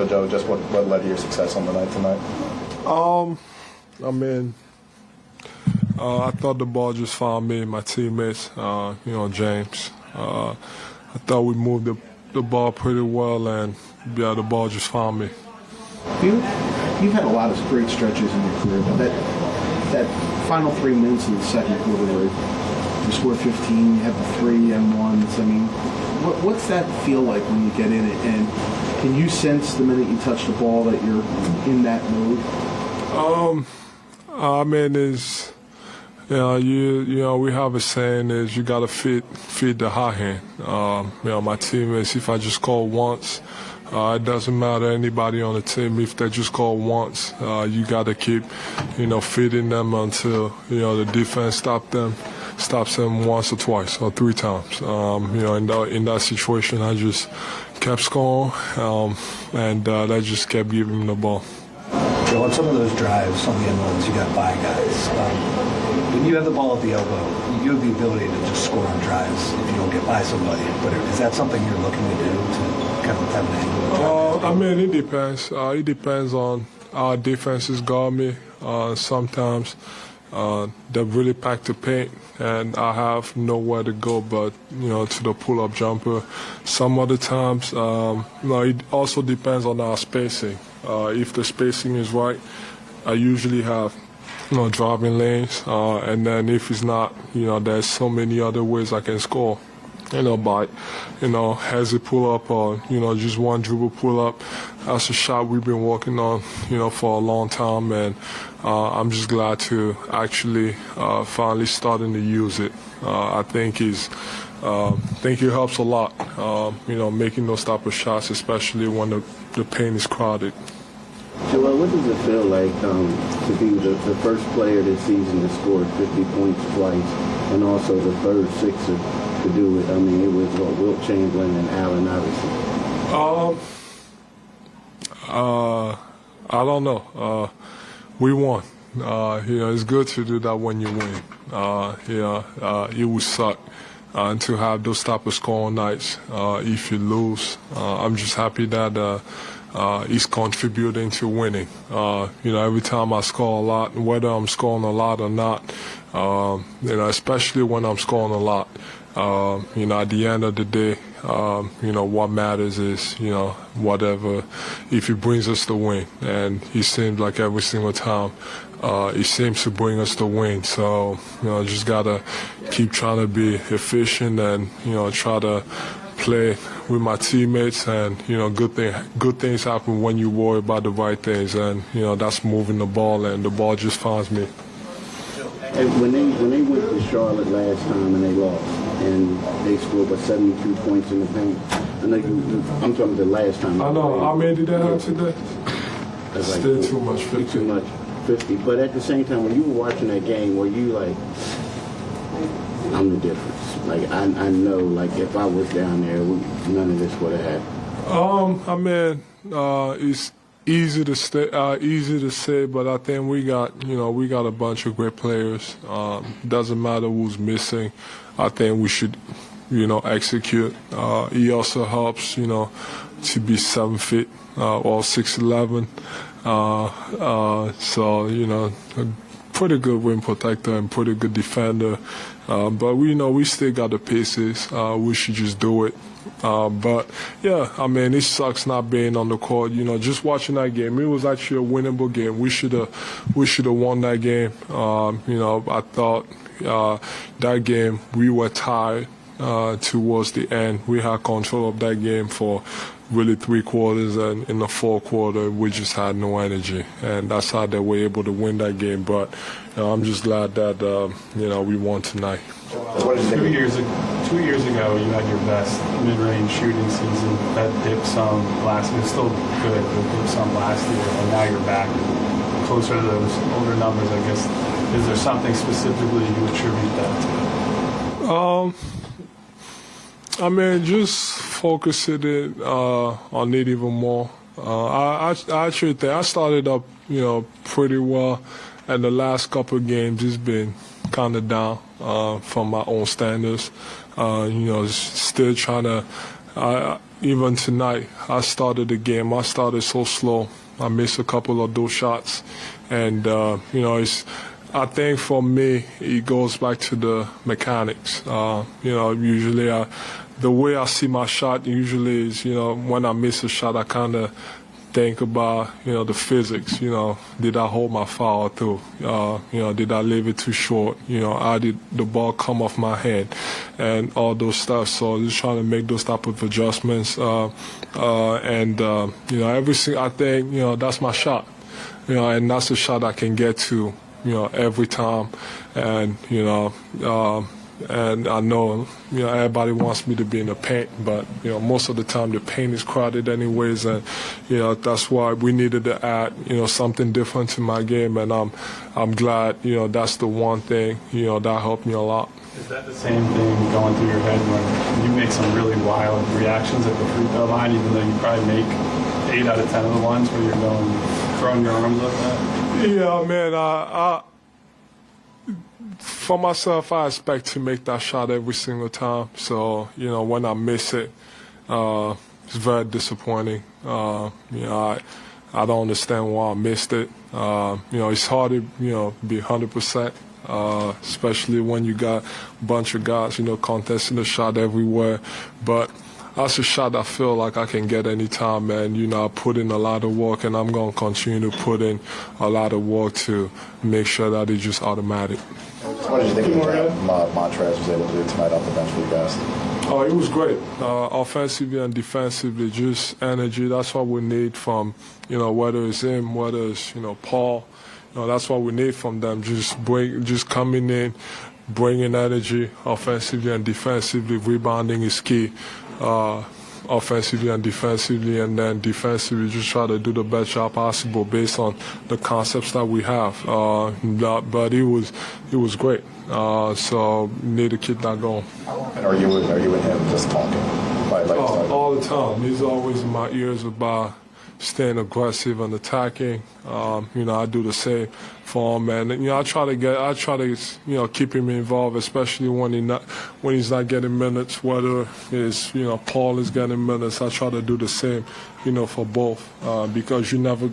So, Joe, just what led to your success on the night tonight? I mean, I thought the ball just found me and my teammates, James. I thought we moved the ball pretty well, and the ball just found me. You've had a lot of great stretches in your career, but that final 3 minutes in the second quarter where you scored 15, you have the 3 and 1s, I mean, what's that feel like when you get in it? And can you sense the minute you touch the ball that you're in that mode? I mean, we have a saying is you gotta feed the hot hand. My teammates, if I just call once, it doesn't matter anybody on the team. If they just call once, you gotta keep, feeding them until the defense stops them once or twice or 3 times. In that situation, I just kept scoring, and that just kept giving them the ball. So on some of those drives, some of the end ones, you got by guys. When you have the ball at the elbow, you have the ability to just score on drives if you don't get by somebody. But is that something you're looking to do to kind of have an angle? I mean, it depends. It depends on how defenses guard me. Sometimes they really pack the paint, and I have nowhere to go but to the pull-up jumper. Some other times, it also depends on our spacing. If the spacing is right, I usually have driving lanes, and then if it's not, there's so many other ways I can score. By hezzy pull-up or just one dribble pull-up. That's a shot we've been working on for a long time, and I'm just glad to actually finally starting to use it. I think it helps a lot, making those type of shots, especially when the paint is crowded. Joel, what does it feel like to be the first player this season to score 50 points twice, and also the third Sixer to do it? I mean, it was Wilt Chamberlain and Allen Iverson. I don't know. We won. It's good to do that when you win. It would suck to have those type of scoring nights if you lose. I'm just happy that he's contributing to winning. Every time I score a lot, whether I'm scoring a lot or not, especially when I'm scoring a lot, at the end of the day, what matters is, whatever, if he brings us the win. And he seems like every single time, he seems to bring us the win. So, just gotta keep trying to be efficient and, try to play with my teammates, and good things happen when you worry about the right things, and that's moving the ball, and the ball just finds me. And when they went to Charlotte last time and they lost, and they scored 72 points in the paint. I know I'm talking the last time. I know. How many did they have today? That's Still like too much. 50. Too much. 50. But at the same time, when you were watching that game, were you like, I'm the difference? Like, I know, like, if I was down there, none of this would have happened. I mean, it's easy to say, but I think we got a bunch of great players. Doesn't matter who's missing. I think we should, execute. He also helps, to be 7 feet or 6'11". So, pretty good rim protector and pretty good defender. But we still got the pieces. We should just do it. But yeah, I mean, it sucks not being on the court. Just watching that game, it was actually a winnable game. We should have won that game. I thought that game we were tired towards the end. We had control of that game for really 3 quarters, and in the 4th quarter we just had no energy, and that's how they were able to win that game. But I'm just glad that we won tonight. 2 years ago, you had your best mid-range shooting season. That dipped some last year. It's still good, but dipped some last year, and now you're back closer to those older numbers, I guess. Is there something specifically you attribute that to? I mean, just focusing it on it even more. I actually think I started up, pretty well, and the last couple of games it's been kind of down from my own standards. Still trying to even tonight, I started the game. I started so slow. I missed a couple of those shots, and I think for me, it goes back to the mechanics. Usually the way I see my shot usually is, when I miss a shot, I kind of think about, the physics. Did I hold my foul through? Did I leave it too short? How did the ball come off my hand? And all those stuff. So just trying to make those type of adjustments. Everything, I think, that's my shot. And that's a shot I can get to, every time. And, and I know, everybody wants me to be in the paint, but, most of the time the paint is crowded anyways, and, that's why we needed to add, something different to my game, and I'm glad, that's the one thing, that helped me a lot. Is that the same thing going through your head when you make some really wild reactions at the free throw line, even though you probably make 8 out of 10 of the ones where you're throwing your arms up that? Yeah, man, for myself, I expect to make that shot every single time. So, when I miss it, it's very disappointing. I don't understand why I missed it. It's hard to, be 100%, especially when you got a bunch of guys, contesting the shot everywhere. But that's a shot I feel like I can get anytime, and I put in a lot of work, and I'm going to continue to put in a lot of work to make sure that it's just automatic. What did you think of what Montrez was able to do tonight off the bench for you guys? Oh, it was great. Offensively and defensively, just energy. That's what we need from, whether it's him, whether it's, Paul. That's what we need from them. Just coming in, bringing energy, offensively and defensively. Rebounding is key. Offensively and defensively, and then defensively just try to do the best job possible based on the concepts that we have. But it was great. So need to keep that going. And are you and him just talking? All the time. He's always in my ears about staying aggressive and attacking. I do the same for him, and I try to keep him involved, especially when he's not getting minutes. Whether it's Paul is getting minutes, I try to do the same, for both, because you never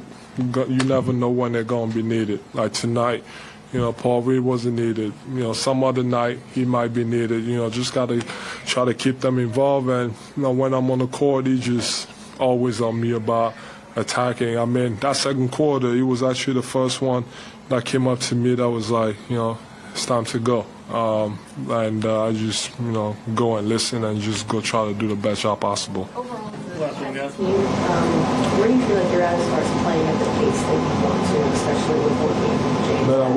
know when they're gonna be needed. Like tonight, Paul really wasn't needed. Some other night he might be needed. Just gotta try to keep them involved, and when I'm on the court, he just always on me about attacking. I mean, that second quarter, it was actually the first one that came up to me that was like, it's time to go. And I just, go and listen and just go try to do the best job possible. Overall, where do you feel like you're at as far as playing at the pace that you want to, especially with working James? Man,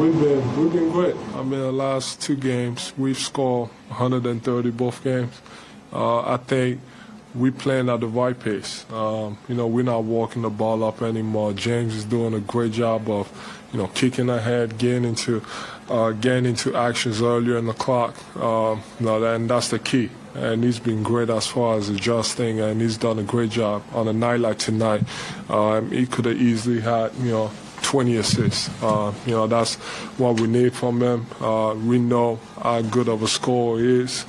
we've been great. I mean, the last 2 games, we've scored 130 both games. I think we're playing at the right pace. We're not walking the ball up anymore. James is doing a great job of, kicking ahead, getting into actions earlier in the clock. And that's the key. And he's been great as far as adjusting, and he's done a great job. On a night like tonight, he could have easily had, 20 assists. That's what we need from him. We know how good of a scorer he is.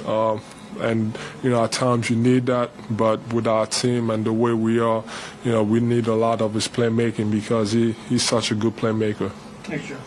And, at times you need that, but with our team and the way we are, we need a lot of his playmaking because he's such a good playmaker. Thanks, Joe.